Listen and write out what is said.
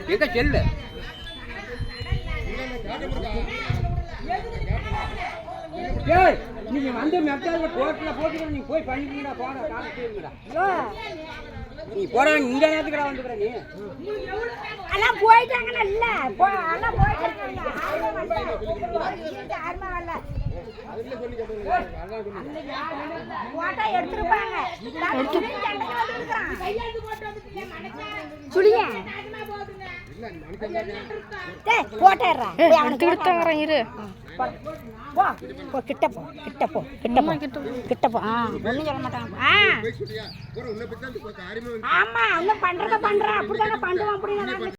எங்க செல்லு நீங்க வந்து மெட்டால கோர்ட்ல போட்டு நீங்க போய் பண்ணிக்கீங்கடா போடா காசு கேளுங்கடா நீ போற இந்த நேரத்துக்குடா வந்துக்கற நீ எல்லாம் போயிட்டாங்கல இல்ல எல்லாம் போயிட்டாங்க யாருமா வரல அதுல சொல்லி கேட்டேன் போட்டோ எடுத்துப்பாங்க சுளிய இல்ல மனுஷங்க டேய் போட்டறா போய் அவனுக்கு எடுத்துங்கறேன் இரு போ போ கிட்ட போ கிட்ட போ ஒண்ணும் சொல்ல மாட்டாங்க போய் சொல்லியா ஒரு உன்னை பத்தி அந்த காரியமா ஆமா இன்னும் பண்றத பண்றா அப்படிதானே பண்ணுவான் அப்படி